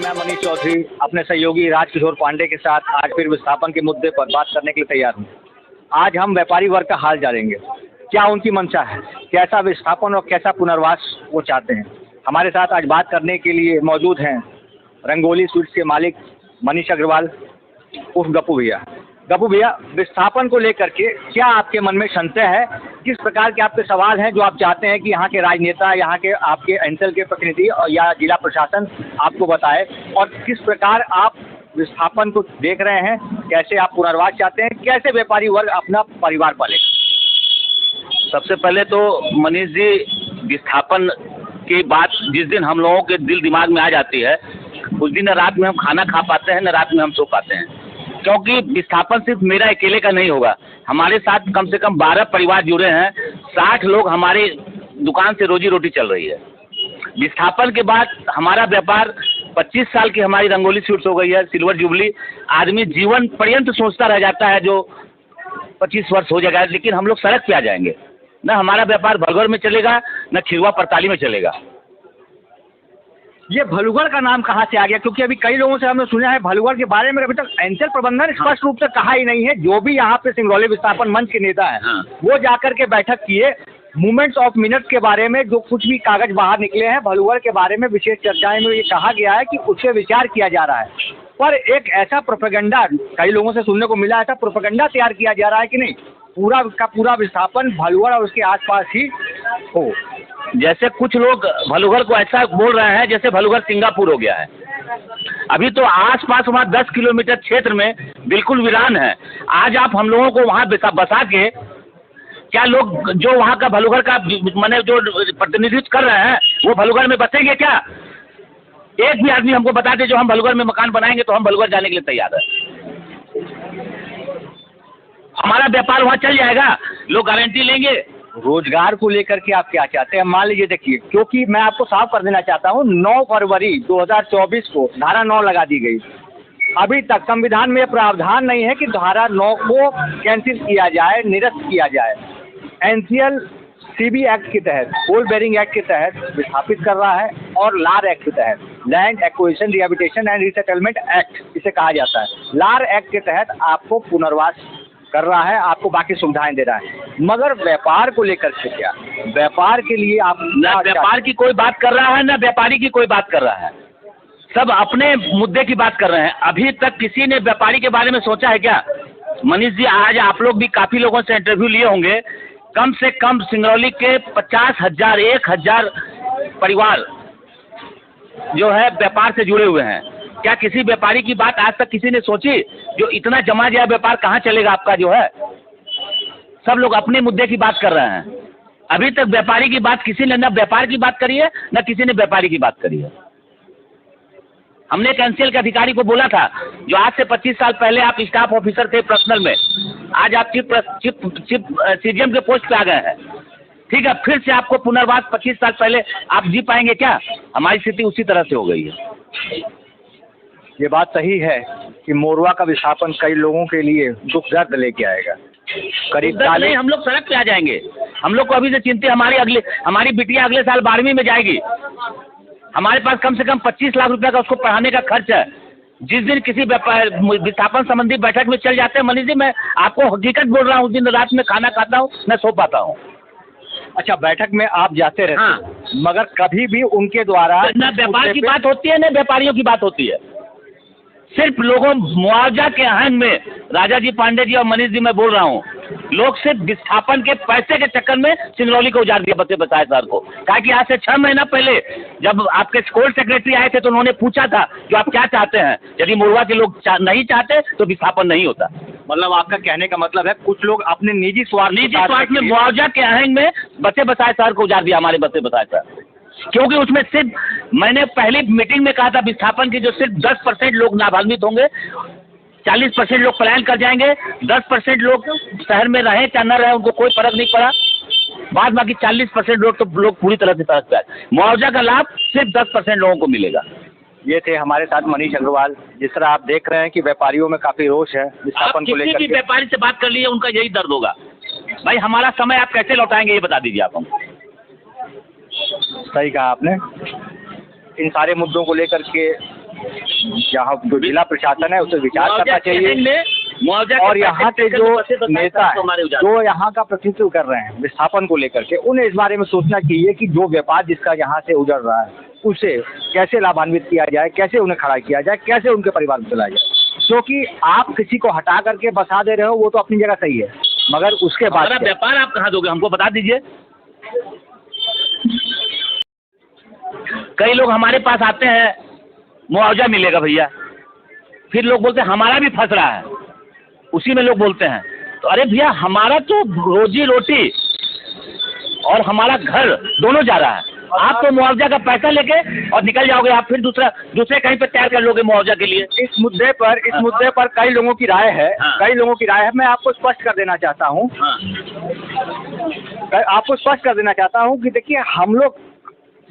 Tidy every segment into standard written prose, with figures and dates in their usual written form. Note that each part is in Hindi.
मैं मनीष चौधरी अपने सहयोगी राजकिशोर पांडे के साथ आज फिर विस्थापन के मुद्दे पर बात करने के लिए तैयार हूँ। आज हम व्यापारी वर्ग का हाल जानेंगे, क्या उनकी मंशा है, कैसा विस्थापन और कैसा पुनर्वास वो चाहते हैं। हमारे साथ आज बात करने के लिए मौजूद हैं रंगोली स्वीट्स के मालिक मनीष अग्रवाल उर्फ गप्पू भैया। गप्पू भैया, विस्थापन को लेकर के क्या आपके मन में संशय है? किस प्रकार के आपके सवाल हैं जो आप चाहते हैं कि यहाँ के राजनेता, यहाँ के आपके अंचल के प्रतिनिधि और या जिला प्रशासन आपको बताए, और किस प्रकार आप विस्थापन को देख रहे हैं, कैसे आप पुनर्वास चाहते हैं, कैसे व्यापारी वर्ग अपना परिवार पालेगा? सबसे पहले तो मनीष जी, विस्थापन की बात जिस दिन हम लोगों के दिल दिमाग में आ जाती है, उस दिन न रात में हम खाना खा पाते हैं, न रात में हम सो पाते हैं। क्योंकि विस्थापन सिर्फ मेरा अकेले का नहीं होगा, हमारे साथ कम से कम 12 परिवार जुड़े हैं, 60 लोग हमारे दुकान से रोजी रोटी चल रही है। विस्थापन के बाद हमारा व्यापार 25 साल की हमारी रंगोली स्वीट्स हो गई है, सिल्वर जुबली। आदमी जीवन पर्यंत सोचता रह जाता है जो 25 वर्ष हो जाएगा, लेकिन हम लोग सड़क पे आ जाएंगे। न हमारा व्यापार भलगड़ में चलेगा, न खिरवा परताली में चलेगा। ये भलुगढ़ का नाम कहाँ से आ गया? क्योंकि अभी कई लोगों से हमने सुना है भलुगढ़ के बारे में अभी तक अंचल प्रबंधन स्पष्ट रूप से कहा ही नहीं है। जो भी यहाँ पे सिंगरौली विस्थापन मंच के नेता है, वो जाकर के बैठक किए, मूवमेंट्स ऑफ मिनट्स के बारे में जो कुछ भी कागज बाहर निकले हैं भलुगढ़ के बारे में विशेष चर्चाएं में ये कहा गया है कि उस पर विचार किया जा रहा है। पर एक ऐसा प्रोपेगेंडा कई लोगों से सुनने को मिला, ऐसा प्रोपेगेंडा तैयार किया जा रहा है कि नहीं, पूरा का पूरा विस्थापन भलुगढ़ और उसके आसपास ही हो। जैसे कुछ लोग भलुगढ़ को ऐसा बोल रहे हैं जैसे भलुगढ़ सिंगापुर हो गया है। अभी तो आसपास वहाँ 10 किलोमीटर क्षेत्र में बिल्कुल वीरान है। आज आप हम लोगों को वहाँ बसा के, क्या लोग जो वहाँ का भलुगढ़ का माने जो प्रतिनिधित्व कर रहे हैं वो भलुगढ़ में बसेंगे क्या? एक भी आदमी हमको बता दे जो हम भलुगढ़ में मकान बनाएंगे तो हम भलुगढ़ जाने के लिए तैयार है। हमारा व्यापार वहाँ चल जाएगा, लोग गारंटी लेंगे। रोजगार को लेकर के आप क्या चाहते हैं? मान लीजिए, देखिए, क्योंकि मैं आपको साफ कर देना चाहता हूँ, 9 फरवरी 2024 को धारा 9 लगा दी गई। अभी तक संविधान में प्रावधान नहीं है कि धारा 9 को कैंसिल किया जाए, निरस्त किया जाए। एनसीएल सीबी एक्ट के तहत, कोल बेरिंग एक्ट के तहत विस्थापित कर रहा है, और लार एक्ट के तहत, land acquisition rehabilitation and resettlement act इसे कहा जाता है। लार एक्ट के तहत आपको पुनर्वास कर रहा है, आपको बाकी सुविधाएं दे रहा है। मगर व्यापार को लेकर के क्या? व्यापार के लिए आप ना व्यापार की कोई बात कर रहा है, ना व्यापारी की कोई बात कर रहा है। सब अपने मुद्दे की बात कर रहे हैं। अभी तक किसी ने व्यापारी के बारे में सोचा है क्या? मनीष जी, आज आप लोग भी काफी लोगों से इंटरव्यू लिए होंगे, कम से कम सिंगरौली के 50,000 1,000 परिवार जो है व्यापार से जुड़े हुए हैं। क्या किसी व्यापारी की बात आज तक किसी ने सोची? जो इतना जमा गया व्यापार कहाँ चलेगा आपका जो है? सब लोग अपने मुद्दे की बात कर रहे हैं। अभी तक व्यापारी की बात किसी ने, न व्यापार की बात करी है, न किसी ने व्यापारी की बात करी है। हमने एक एनसीएल के अधिकारी को बोला था, जो आज से 25 साल पहले आप स्टाफ ऑफिसर थे पर्सनल में, आज आप चीफ सीजीएम के पोस्ट पे आ गए हैं। ठीक है, फिर से आपको पुनर्वास 25 साल पहले आप जी पाएंगे क्या? हमारी स्थिति उसी तरह से हो गई है। ये बात सही है कि मोरवा का विस्थापन कई लोगों के लिए दुख दर्द लेके आएगा। करीब नहीं, हम लोग सड़क पे आ जाएंगे। हम लोग को अभी से चिंता, हमारी बिटिया अगले साल 12वीं में जाएगी। हमारे पास कम से कम 25 लाख रुपया का उसको पढ़ाने का खर्च है। जिस दिन किसी विस्थापन संबंधी बैठक में चल जाते हैं, मनीष जी, मैं आपको हकीकत बोल रहा हूँ, उस दिन रात में खाना खाता हूँ, मैं सो पाता हूँ। अच्छा, बैठक में आप जाते रहते हैं? हाँ। मगर कभी भी उनके द्वारा न व्यापार की बात होती है, न व्यापारियों की बात होती है। सिर्फ लोगों मुआवजा के आहंग में, राजा जी, पांडे जी और मनीष जी, मैं बोल रहा हूँ, लोग सिर्फ विस्थापन के पैसे के चक्कर में सिंगरौली को उजाड़ दिया बताए सर को। कहा कि आज से 6 महीना पहले जब आपके कोल सेक्रेटरी आए थे तो उन्होंने पूछा था कि आप क्या चाहते हैं। यदि मोरवा के लोग नहीं चाहते तो विस्थापन नहीं होता। मतलब आपका कहने का मतलब है कुछ लोग अपने निजी स्वार्थ में मुआवजा के आहंग में बच्चे बसाए सर को उजाड़ दिया, हमारे बच्चे बसाए सर। क्योंकि उसमें सिर्फ, मैंने पहली मीटिंग में कहा था, विस्थापन की जो सिर्फ 10% लोग लाभान्वित होंगे, 40% लोग पलायन कर जाएंगे, 10% लोग शहर में रहे चाहे न रहे, उनको कोई फर्क नहीं पड़ा। बाद बाकी 40% लोग तो पूरी तरह से तरस गए। मुआवजा का लाभ सिर्फ 10% लोगों को मिलेगा। ये थे हमारे साथ मनीष अग्रवाल। जिस तरह आप देख रहे हैं कि व्यापारियों में काफी रोष है विस्थापन को लेकर। किसी भी व्यापारी से बात कर लीजिए, उनका यही दर्द होगा। भाई, हमारा समय आप कैसे लौटाएंगे ये बता दीजिए आप हमको। सही कहा आपने। इन सारे मुद्दों को लेकर के यहाँ जो जिला प्रशासन है उसे विचार करना चाहिए। मुआवजा और यहाँ के जो नेता हैं जो यहाँ का प्रतिनिधित्व कर रहे हैं विस्थापन को लेकर के, उन्हें इस बारे में सोचना चाहिए कि जो व्यापार जिसका यहाँ से उजड़ रहा है उसे कैसे लाभान्वित किया जाए, कैसे उन्हें खड़ा किया जाए, कैसे उनके परिवार को चलाया जाए। क्योंकि आप किसी को हटा करके बसा दे रहे हो वो तो अपनी जगह सही है, मगर उसके बाद व्यापार आप कहाँ दोगे, हमको बता दीजिए। कई लोग हमारे पास आते हैं, मुआवजा मिलेगा भैया, फिर लोग बोलते हैं हमारा भी फंस रहा है, उसी में लोग बोलते हैं। तो अरे भैया हमारा तो रोजी रोटी और हमारा घर दोनों जा रहा है। आप तो मुआवजा का पैसा लेके और निकल जाओगे, आप फिर दूसरे कहीं पे तैयार कर लोगे मुआवजा के लिए। इस मुद्दे पर कई लोगों की राय है। हाँ। कई लोगों की राय है। मैं आपको स्पष्ट कर देना चाहता हूँ। हाँ। आपको स्पष्ट कर देना चाहता हूँ कि देखिए हम लोग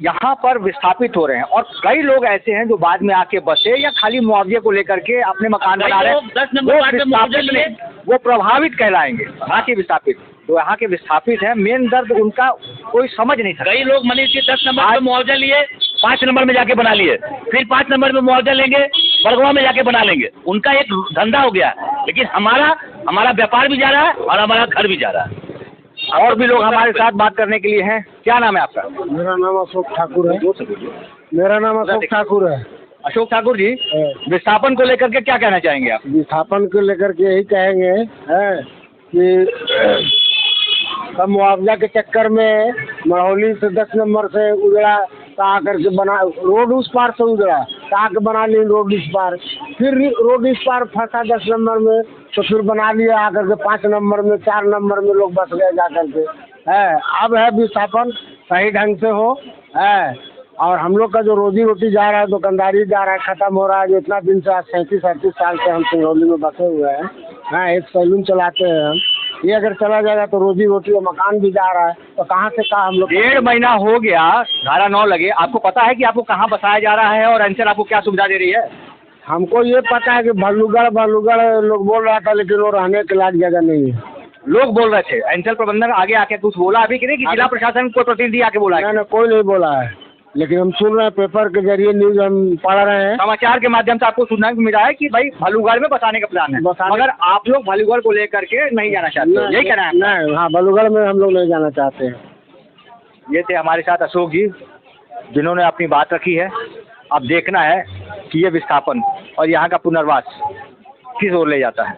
यहाँ पर विस्थापित हो रहे हैं और कई लोग ऐसे हैं जो बाद में आके बसे या खाली मुआवजे को लेकर के अपने मकान बना रहे हैं। 10 नंबर वार्ड में मुआवजा लिए वो प्रभावित कहलाएंगे। यहाँ के विस्थापित तो यहाँ के विस्थापित हैं, मेन दर्द उनका कोई समझ नहीं सकता। कई लोग मनीष जी 10 नंबर में मुआवजा लिए 5 नंबर में जाके बना लिए, फिर 5 नंबर में मुआवजा लेंगे बरगवा में जाके बना लेंगे। उनका एक धंधा हो गया, लेकिन हमारा व्यापार भी जा रहा है और हमारा घर भी जा रहा है। और भी लोग हमारे साथ बात करने के लिए हैं। क्या नाम है आपका? मेरा नाम अशोक ठाकुर है। मेरा नाम अशोक ठाकुर है। अशोक ठाकुर जी, विस्थापन को लेकर के क्या कहना चाहेंगे आप? विस्थापन को लेकर के यही कहेंगे है कि सब मुआवजा के चक्कर में मरौली से 10 नंबर से उजड़ा कहा करके बना, रोड उस पार से उजड़ा कहा के बना ली रोड इस पार, फिर रोड इस पार फंसा 10 नंबर में तो फिर बना लिया आकर के 5 नंबर में 4 नंबर में लोग बस गए जा करके है। अब है विस्थापन सही ढंग से हो है, और हम लोग का जो रोजी रोटी जा रहा है, दुकानदारी जा रहा है, खत्म हो रहा है। जो इतना दिन से आज 37-38 साल से हम सिंगरौली में बसे हुए हैं। हाँ, एक सैलून चलाते हैं हम। ये अगर चला जाएगा तो रोजी रोटी और मकान भी जा रहा है, तो कहाँ से कहाँ हम लोग। 1.5 महीना हो गया, धारा 9 लगे। आपको पता है कि आपको कहाँ बसाया जा रहा है और अंचल आपको क्या सुविधा दे रही है? हमको ये पता है कि भालूगढ़ लोग बोल रहा था, लेकिन वो रहने के लायक जगह नहीं है। लोग बोल रहे थे, अंचल प्रबंधक आगे आके कुछ बोला अभी कि नहीं, कि जिला प्रशासन को प्रतिनिधि आके बोला है? नहीं, कोई नहीं बोला है, लेकिन हम सुन रहे हैं, पेपर के जरिए न्यूज हम पढ़ रहे हैं, समाचार के माध्यम से आपको सुनने को मिला है कि भाई भालूगढ़ में बसाने का प्लान है, मगर आप लोग भालूगढ़ को लेकर के नहीं जाना चाहते, यही कहना है? नहीं, हाँ, भालूगढ़ में हम लोग नहीं जाना चाहते हैं। ये थे हमारे साथ अशोक जी, जिन्होंने अपनी बात रखी है। अब देखना है कि ये विस्थापन और यहाँ का पुनर्वास किस ओर ले जाता है।